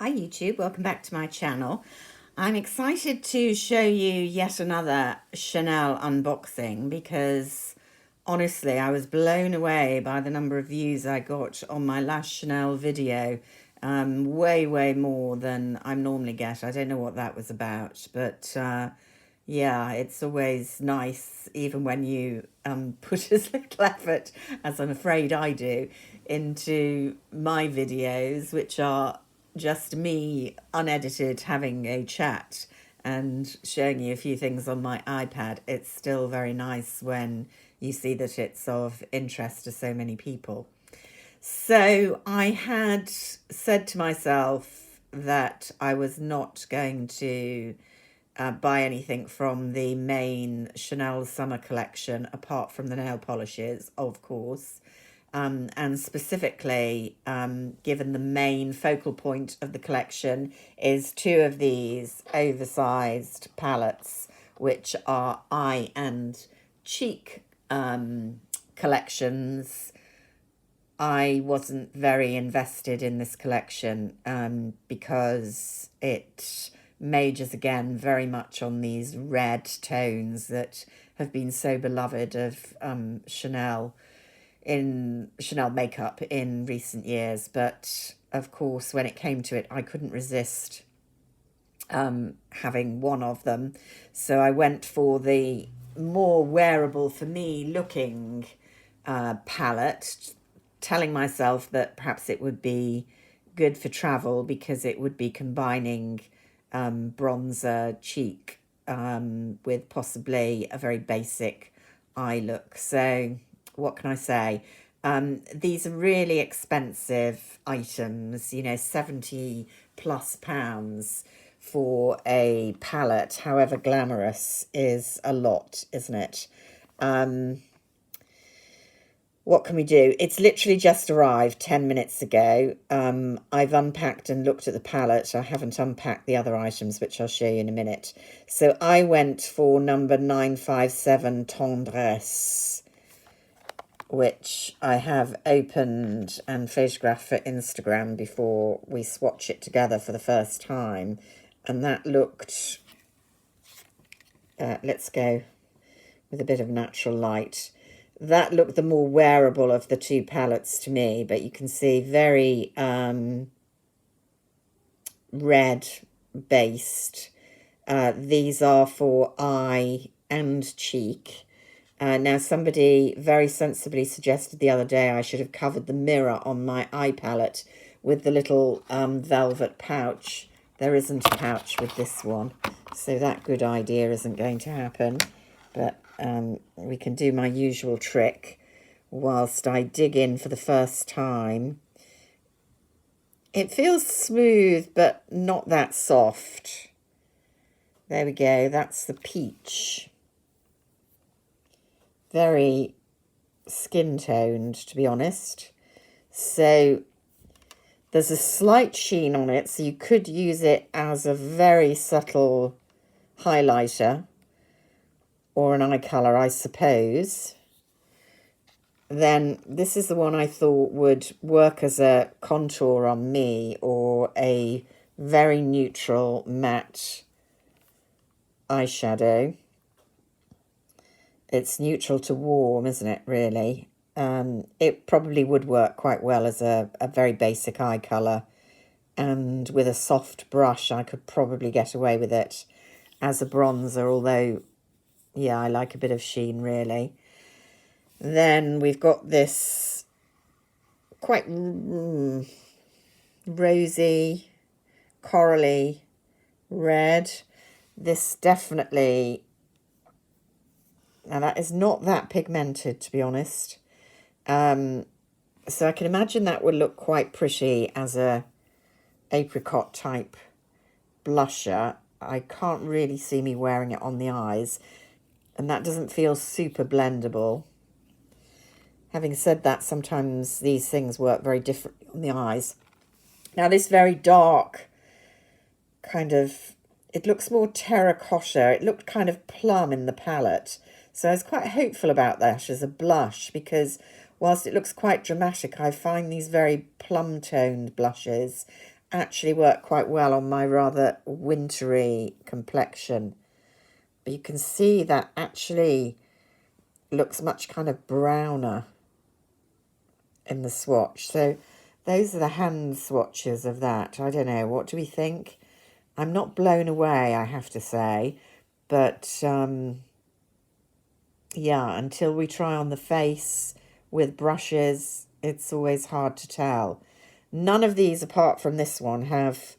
Hi YouTube, welcome back to my channel. I'm excited to show you yet another Chanel unboxing because honestly I was blown away by the number of views I got on my last Chanel video. Way more than I normally get. I don't know what that was about, but yeah, it's always nice, even when you put as little effort as I'm afraid I do into my videos, which are just me unedited having a chat and showing you a few things on my iPad. It's still very nice when you see that it's of interest to so many people. So I had said to myself that I was not going to buy anything from the main Chanel summer collection apart from the nail polishes, of course. And specifically, given the main focal point of the collection is two of these oversized palettes, which are eye and cheek collections. I wasn't very invested in this collection because it majors again very much on these red tones that have been so beloved of Chanel makeup in recent years. But of course, when it came to it, I couldn't resist having one of them. So I went for the more wearable for me looking palette, telling myself that perhaps it would be good for travel because it would be combining bronzer cheek with possibly a very basic eye look. So what can I say? These are really expensive items, you know, 70 plus pounds for a palette, however glamorous, is a lot, isn't it? What can we do? It's literally just arrived 10 minutes ago. I've unpacked and looked at the palette. I haven't unpacked the other items, which I'll show you in a minute. So I went for number 957 Tendresse, which I have opened and photographed for Instagram before we swatch it together for the first time. And that looked, let's go with a bit of natural light. That looked the more wearable of the two palettes to me, but you can see very red based. These are for eye and cheek. Now, somebody very sensibly suggested the other day I should have covered the mirror on my eye palette with the little velvet pouch. There isn't a pouch with this one, so that good idea isn't going to happen. But we can do my usual trick whilst I dig in for the first time. It feels smooth, but not that soft. There we go. That's the peach. Very skin toned, to be honest. So there's a slight sheen on it, so you could use it as a very subtle highlighter or an eye colour, I suppose. Then this is the one I thought would work as a contour on me, or a very neutral matte eyeshadow. It's neutral to warm, isn't it, really? It probably would work quite well as a very basic eye colour. And with a soft brush, I could probably get away with it as a bronzer, although, yeah, I like a bit of sheen, really. Then we've got this quite rosy, corally red. This definitely... Now, that is not that pigmented, to be honest. So I can imagine that would look quite pretty as a apricot type blusher. I can't really see me wearing it on the eyes. And that doesn't feel super blendable. Having said that, sometimes these things work very differently on the eyes. Now, this very dark kind of... It looks more terracotta. It looked kind of plum in the palette. So I was quite hopeful about that as a blush, because whilst it looks quite dramatic, I find these very plum-toned blushes actually work quite well on my rather wintry complexion. But you can see that actually looks much kind of browner in the swatch. So those are the hand swatches of that. I don't know, what do we think? I'm not blown away, I have to say, but yeah, until we try on the face with brushes, it's always hard to tell. None of these, apart from this one, have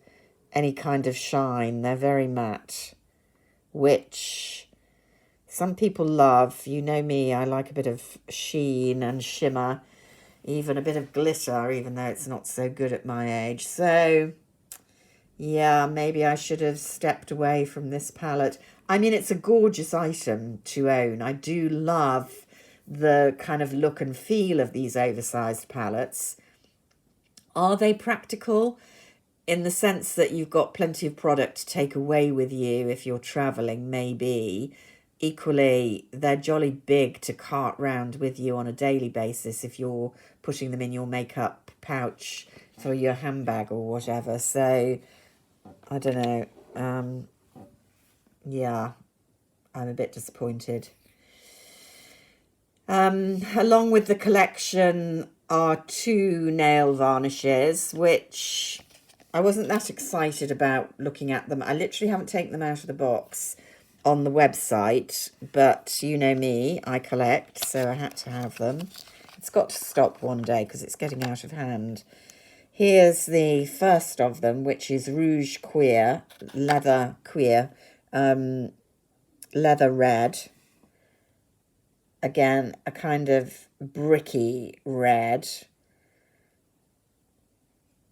any kind of shine. They're very matte, which some people love. You know me, I like a bit of sheen and shimmer, even a bit of glitter, even though it's not so good at my age. So yeah, maybe I should have stepped away from this palette. I mean, it's a gorgeous item to own. I do love the kind of look and feel of these oversized palettes. Are they practical? In the sense that you've got plenty of product to take away with you if you're traveling, maybe. Equally, they're jolly big to cart round with you on a daily basis if you're putting them in your makeup pouch for your handbag or whatever. So I don't know. Yeah, I'm a bit disappointed. Along with the collection are 2 nail varnishes, which I wasn't that excited about looking at them. I literally haven't taken them out of the box on the website, but you know me, I collect, so I had to have them. It's got to stop one day because it's getting out of hand. Here's the first of them, which is Rouge Queer, Leather Queer, Leather Red. Again, a kind of bricky red.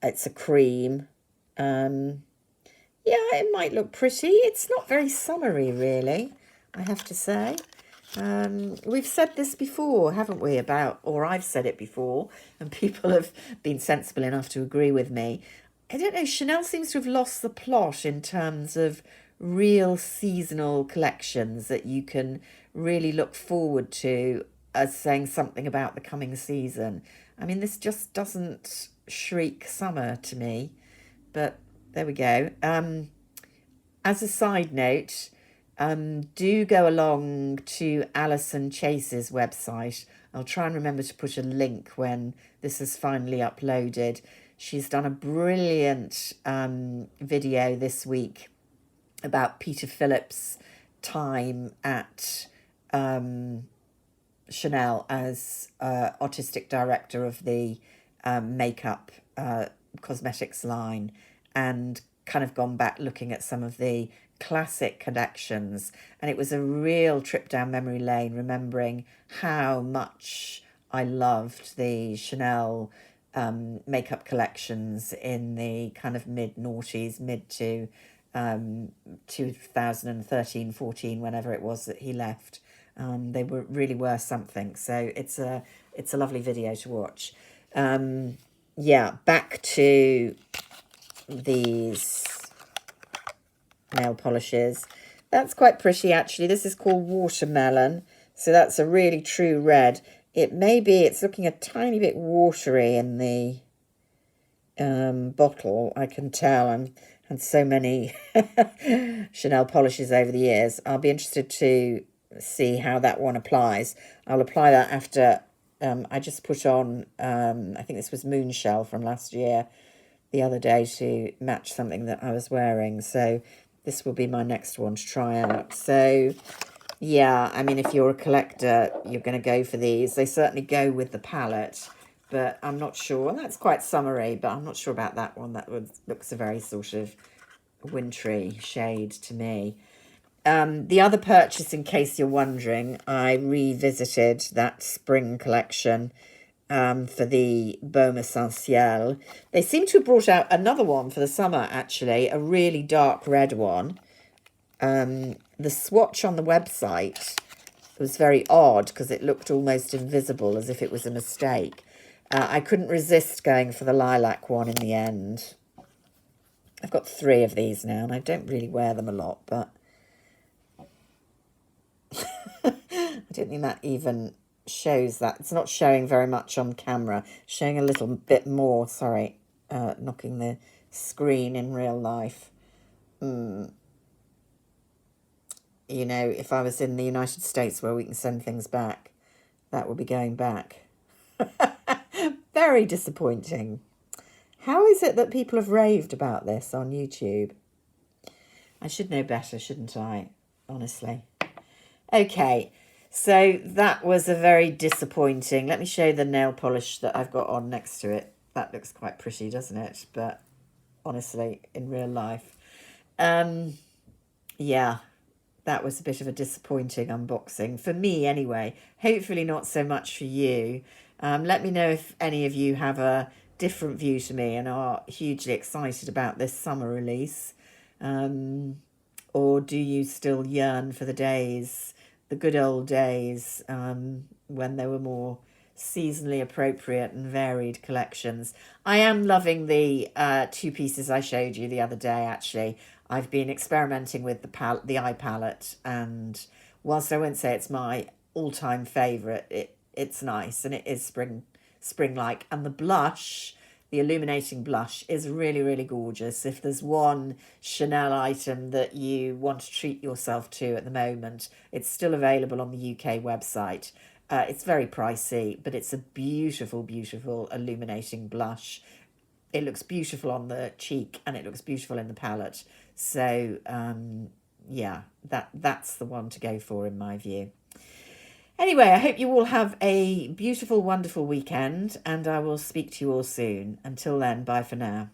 It's a cream. Yeah, it might look pretty. It's not very summery, really, I have to say. We've said this before, haven't we, about, or I've said it before, and people have been sensible enough to agree with me. I don't know, Chanel seems to have lost the plot in terms of real seasonal collections that you can really look forward to as saying something about the coming season. I mean, this just doesn't shriek summer to me, but there we go. As a side note, do go along to Alison Chase's website. I'll try and remember to put a link when this is finally uploaded. She's done a brilliant video this week about Peter Phillips' time at Chanel as artistic director of the makeup cosmetics line, and kind of gone back looking at some of the classic collections, and it was a real trip down memory lane, remembering how much I loved the Chanel makeup collections in the kind of mid-noughties, mid to 2013, 14, whenever it was that he left. They really were something. So it's a lovely video to watch. Yeah, back to these nail polishes. That's quite pretty, actually. This is called Watermelon. So that's a really true red. It may be, it's looking a tiny bit watery in the bottle. I can tell. I've had so many Chanel polishes over the years. I'll be interested to see how that one applies. I'll apply that after I just put on, I think this was Moonshell from last year, the other day to match something that I was wearing. So this will be my next one to try out. So yeah, I mean, if you're a collector, you're going to go for these. They certainly go with the palette, but I'm not sure. And that's quite summery, but I'm not sure about that one. That looks a very sort of wintry shade to me. The other purchase, in case you're wondering, I revisited that spring collection for the Baume Essentiel. They seem to have brought out another one for the summer, actually, a really dark red one. The swatch on the website was very odd because it looked almost invisible, as if it was a mistake. I couldn't resist going for the lilac one in the end. I've got 3 of these now, and I don't really wear them a lot, but I don't think that even shows that. It's not showing very much on camera, showing a little bit more, sorry. knocking the screen in real life. You know, if I was in the United States where we can send things back, that would be going back. Very disappointing. How is it that people have raved about this on YouTube? I should know better, shouldn't I? Honestly. Okay, so that was a very disappointing. Let me show you the nail polish that I've got on next to it. That looks quite pretty, doesn't it? But honestly, in real life. Yeah, that was a bit of a disappointing unboxing. For me, anyway. Hopefully not so much for you. Let me know if any of you have a different view to me and are hugely excited about this summer release. Or do you still yearn for the days, the good old days, when there were more seasonally appropriate and varied collections? I am loving the two pieces I showed you the other day, actually. I've been experimenting with the eye palette, and whilst I won't say it's my all-time favourite, it's nice and it is spring-like. And the blush, the illuminating blush, is really, really gorgeous. If there's one Chanel item that you want to treat yourself to at the moment, it's still available on the UK website. It's very pricey, but it's a beautiful, beautiful illuminating blush. It looks beautiful on the cheek and it looks beautiful in the palette. So, yeah, that's the one to go for in my view. Anyway, I hope you all have a beautiful, wonderful weekend, and I will speak to you all soon. Until then, bye for now.